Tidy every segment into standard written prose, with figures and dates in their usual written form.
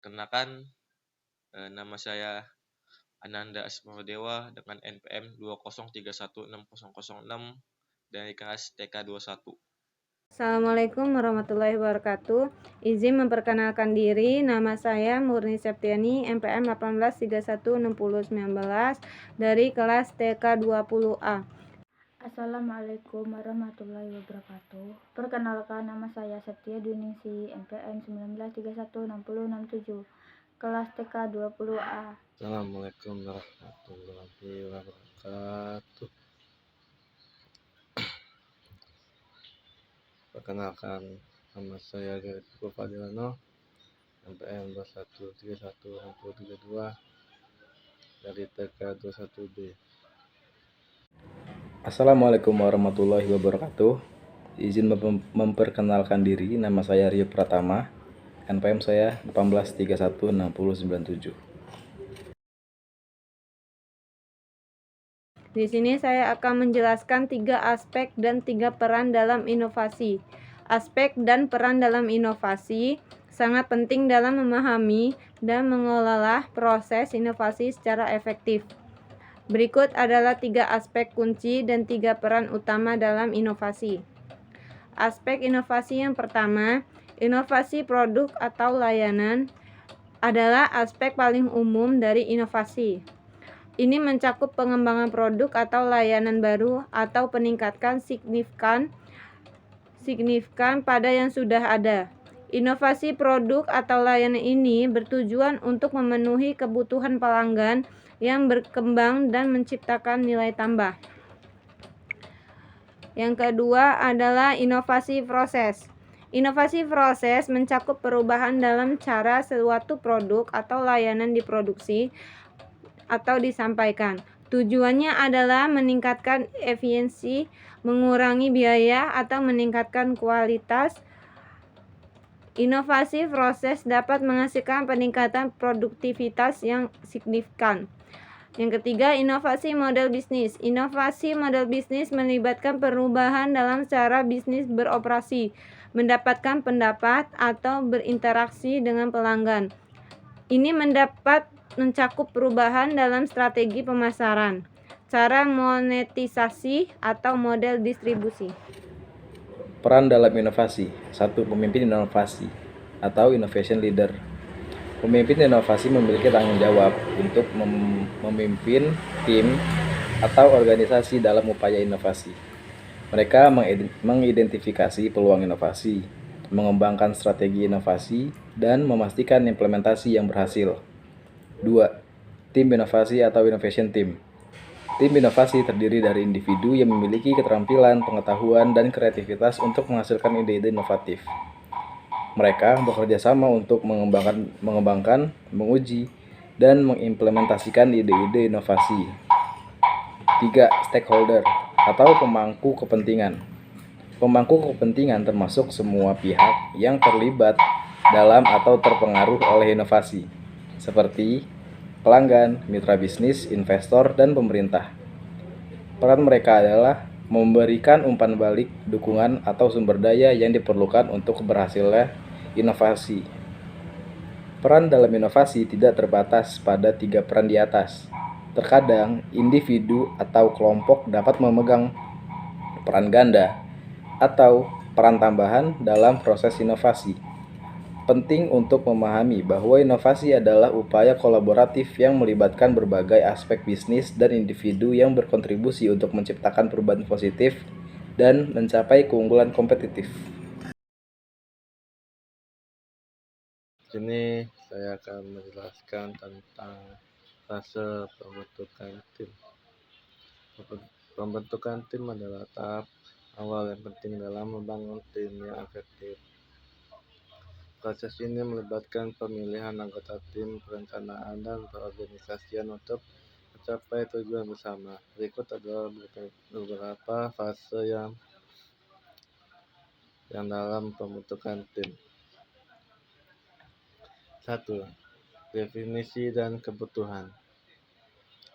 Kenakan, nama saya Ananda Asmorodewa dengan NPM 20316006 dari kelas TK21. Assalamualaikum warahmatullahi wabarakatuh. Izin memperkenalkan diri, nama saya Murni Septiani, NPM 18316019 dari kelas TK20A. Assalamualaikum warahmatullahi wabarakatuh. Perkenalkan, nama saya Septia Duningsi, NPM 19316067, kelas TK20A. Assalamualaikum warahmatullahi wabarakatuh. Perkenalkan, nama saya Geriku Fadilano, NPM 213162 dari TK21B. Assalamualaikum warahmatullahi wabarakatuh. Izin memperkenalkan diri, nama saya Rio Pratama, NPM saya 18316097. Di sini saya akan menjelaskan 3 aspek dan 3 peran dalam inovasi. Aspek dan peran dalam inovasi sangat penting dalam memahami dan mengelola proses inovasi secara efektif. Berikut adalah 3 aspek kunci dan 3 peran utama dalam inovasi. Aspek inovasi yang pertama, inovasi produk atau layanan adalah aspek paling umum dari inovasi. Ini mencakup pengembangan produk atau layanan baru atau peningkatan signifikan pada yang sudah ada. Inovasi produk atau layanan ini bertujuan untuk memenuhi kebutuhan pelanggan yang berkembang dan menciptakan nilai tambah. Yang kedua adalah inovasi proses. Inovasi proses mencakup perubahan dalam cara suatu produk atau layanan diproduksi atau disampaikan. Tujuannya adalah meningkatkan efisiensi, mengurangi biaya, atau meningkatkan kualitas. Inovasi proses dapat menghasilkan peningkatan produktivitas yang signifikan. Yang ketiga, inovasi model bisnis. Inovasi model bisnis melibatkan perubahan dalam cara bisnis beroperasi, mendapatkan pendapat, atau berinteraksi dengan pelanggan. Ini mencakup perubahan dalam strategi pemasaran, cara monetisasi, atau model distribusi. Peran dalam inovasi. 1. Pemimpin inovasi atau innovation leader. Pemimpin inovasi memiliki tanggung jawab untuk memimpin tim atau organisasi dalam upaya inovasi. Mereka mengidentifikasi peluang inovasi, mengembangkan strategi inovasi, dan memastikan implementasi yang berhasil. 2. Tim inovasi atau innovation team. Tim inovasi terdiri dari individu yang memiliki keterampilan, pengetahuan, dan kreativitas untuk menghasilkan ide-ide inovatif. Mereka bekerja sama untuk mengembangkan, menguji, dan mengimplementasikan ide-ide inovasi. 3. Stakeholder atau pemangku kepentingan. Pemangku kepentingan termasuk semua pihak yang terlibat dalam atau terpengaruh oleh inovasi, seperti pelanggan, mitra bisnis, investor, dan pemerintah. Peran mereka adalah memberikan umpan balik, dukungan, atau sumber daya yang diperlukan untuk berhasilnya inovasi. Peran dalam inovasi tidak terbatas pada 3 peran di atas. Terkadang, individu atau kelompok dapat memegang peran ganda atau peran tambahan dalam proses inovasi. Penting untuk memahami bahwa inovasi adalah upaya kolaboratif yang melibatkan berbagai aspek bisnis dan individu yang berkontribusi untuk menciptakan perubahan positif dan mencapai keunggulan kompetitif. Sini saya akan menjelaskan tentang fase pembentukan tim. Pembentukan tim adalah tahap awal yang penting dalam membangun tim yang efektif. Proses ini melibatkan pemilihan anggota tim, perencanaan, dan perorganisasian untuk mencapai tujuan bersama. Berikut adalah beberapa fase yang dalam pembentukan tim. 1. Definisi dan kebutuhan.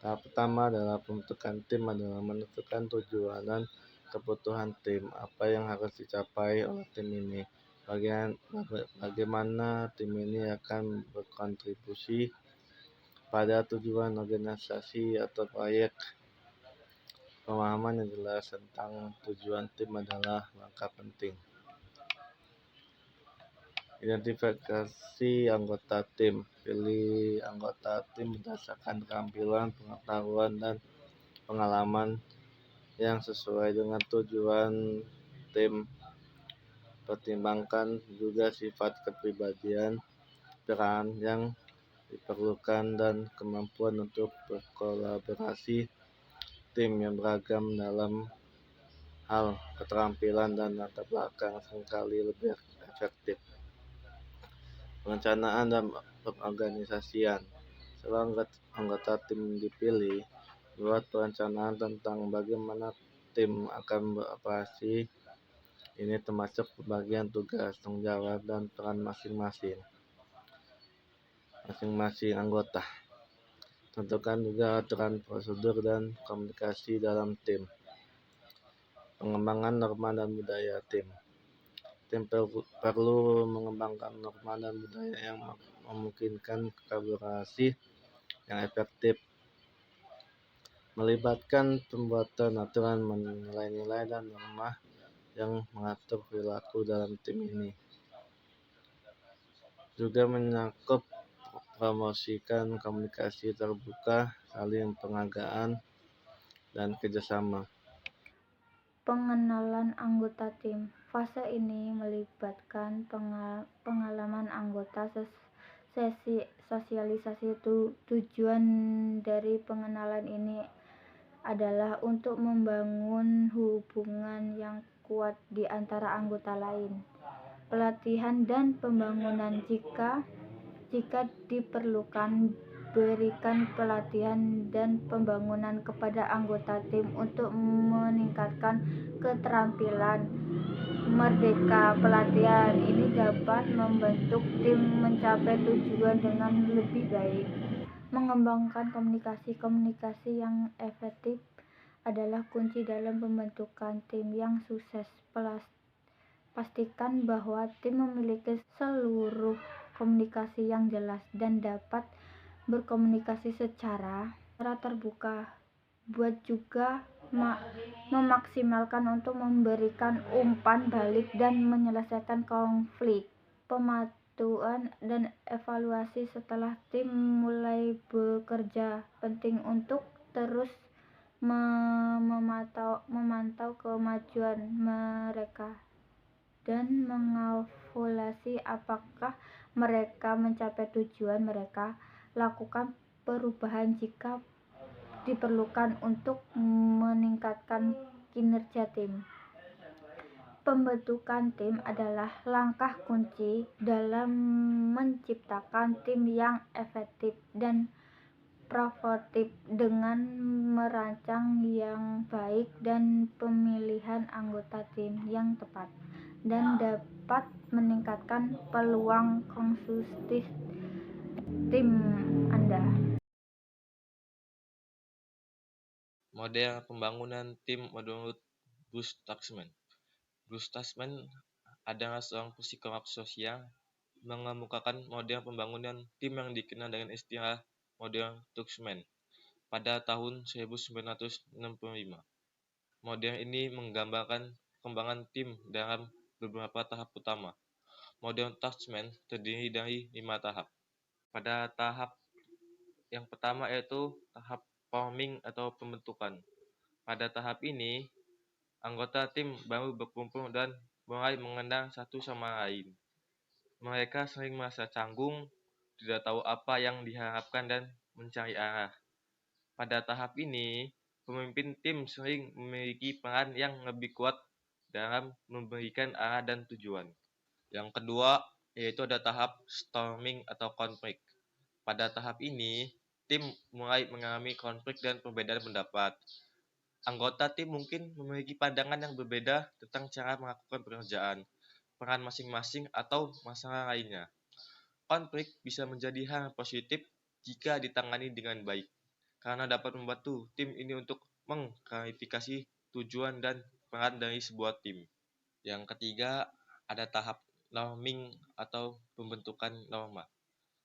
Tahap pertama adalah pembentukan tim adalah menentukan tujuan dan kebutuhan tim, apa yang harus dicapai oleh tim ini. bagaimana tim ini akan berkontribusi pada tujuan organisasi atau proyek. Pemahaman yang jelas tentang tujuan tim adalah langkah penting. Identifikasi anggota tim. Pilih anggota tim berdasarkan keterampilan, pengetahuan, dan pengalaman yang sesuai dengan tujuan tim. Pertimbangkan juga sifat kepribadian, peran yang diperlukan, dan kemampuan untuk berkolaborasi. Tim yang beragam dalam hal keterampilan dan latar belakang seringkali lebih efektif. Perencanaan dan pengorganisasian. Setelah anggota tim dipilih, buat perencanaan tentang bagaimana tim akan beroperasi. Ini termasuk pembagian tugas, tanggung jawab, dan peran masing-masing anggota. Tentukan juga aturan prosedur dan komunikasi dalam tim. Pengembangan norma dan budaya tim. Tim perlu mengembangkan norma dan budaya yang memungkinkan kolaborasi yang efektif, melibatkan pembuatan aturan, nilai-nilai, dan norma yang mengatur perilaku dalam tim ini. Juga mencakup promosikan komunikasi terbuka, saling penghargaan, dan kerjasama. Pengenalan anggota tim. Fase ini melibatkan pengalaman anggota, sosialisasi. Tujuan dari pengenalan ini adalah untuk membangun hubungan yang kuat di antara anggota lain. Pelatihan dan pembangunan. Jika diperlukan, berikan pelatihan dan pembangunan kepada anggota tim untuk meningkatkan keterampilan mereka. Pelatihan ini dapat membantu tim mencapai tujuan dengan lebih baik. Mengembangkan komunikasi yang efektif adalah kunci dalam pembentukan tim yang sukses. Pastikan bahwa tim memiliki seluruh komunikasi yang jelas dan dapat berkomunikasi secara terbuka. Buat juga memaksimalkan untuk memberikan umpan balik dan menyelesaikan konflik. Pemantauan dan evaluasi setelah tim mulai bekerja. Penting untuk terus memantau kemajuan mereka dan mengevaluasi apakah mereka mencapai tujuan mereka. Lakukan perubahan jika diperlukan untuk meningkatkan kinerja tim. Pembentukan tim adalah langkah kunci dalam menciptakan tim yang efektif dan produktif. Dengan merancang yang baik dan pemilihan anggota tim yang tepat, dan dapat meningkatkan peluang sukses tim Anda. Model pembangunan tim menurut Bruce Tuxman. Bruce Tuxman adalah seorang psikolog sosial mengemukakan model pembangunan tim yang dikenal dengan istilah model Tuxman pada tahun 1965. Model ini menggambarkan perkembangan tim dalam beberapa tahap utama. Model Tuxman terdiri dari 5 tahap. Pada tahap yang pertama yaitu tahap forming atau pembentukan. Pada tahap ini, anggota tim baru berkumpul dan mulai mengenal satu sama lain. Mereka sering merasa canggung, tidak tahu apa yang diharapkan, dan mencari arah. Pada tahap ini, pemimpin tim sering memiliki peran yang lebih kuat dalam memberikan arah dan tujuan. Yang kedua, yaitu ada tahap storming atau konflik. Pada tahap ini, tim mulai mengalami konflik dan perbedaan pendapat. Anggota tim mungkin memiliki pandangan yang berbeda tentang cara melakukan pekerjaan, peran masing-masing, atau masalah lainnya. Konflik bisa menjadi hal positif jika ditangani dengan baik, karena dapat membantu tim ini untuk mengklarifikasi tujuan dan peran dari sebuah tim. Yang ketiga, ada tahap norming atau pembentukan norma.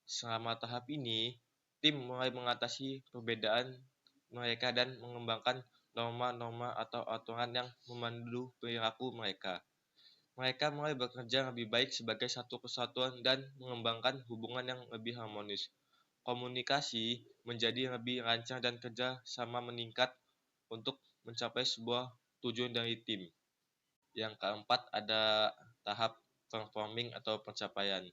Selama tahap ini, tim mulai mengatasi perbedaan mereka dan mengembangkan norma-norma atau aturan yang memandu perilaku mereka. Mereka mulai bekerja lebih baik sebagai satu kesatuan dan mengembangkan hubungan yang lebih harmonis. Komunikasi menjadi lebih lancar dan kerja sama meningkat untuk mencapai sebuah tujuan dari tim. Yang keempat ada tahap performing atau pencapaian.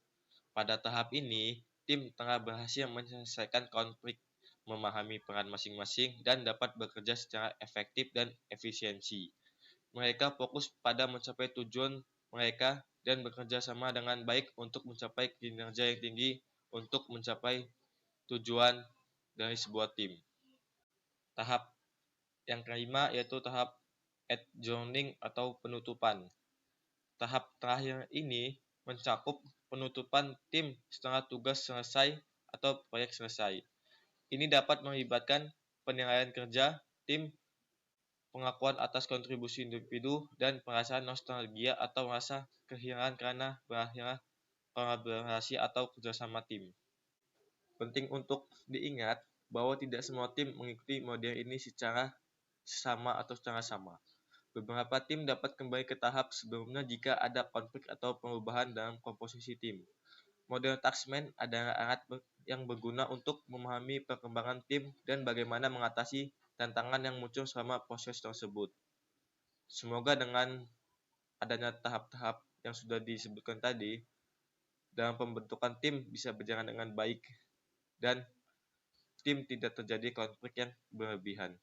Pada tahap ini, tim telah berhasil menyelesaikan konflik, memahami peran masing-masing, dan dapat bekerja secara efektif dan efisiensi. Mereka fokus pada mencapai tujuan mereka dan bekerja sama dengan baik untuk mencapai kinerja yang tinggi untuk mencapai tujuan dari sebuah tim. Tahap yang kelima yaitu tahap adjourning atau penutupan. Tahap terakhir ini mencakup penutupan tim setelah tugas selesai atau proyek selesai. Ini dapat melibatkan penilaian kerja tim, pengakuan atas kontribusi individu, dan perasaan nostalgia atau rasa kehilangan karena berakhirnya kolaborasi atau kerjasama tim. Penting untuk diingat bahwa tidak semua tim mengikuti model ini secara sama atau secara sama. Beberapa tim dapat kembali ke tahap sebelumnya jika ada konflik atau perubahan dalam komposisi tim. Model Taskman adalah alat yang berguna untuk memahami perkembangan tim dan bagaimana mengatasi tantangan yang muncul selama proses tersebut. Semoga dengan adanya tahap-tahap yang sudah disebutkan tadi, dalam pembentukan tim bisa berjalan dengan baik dan tim tidak terjadi konflik yang berlebihan.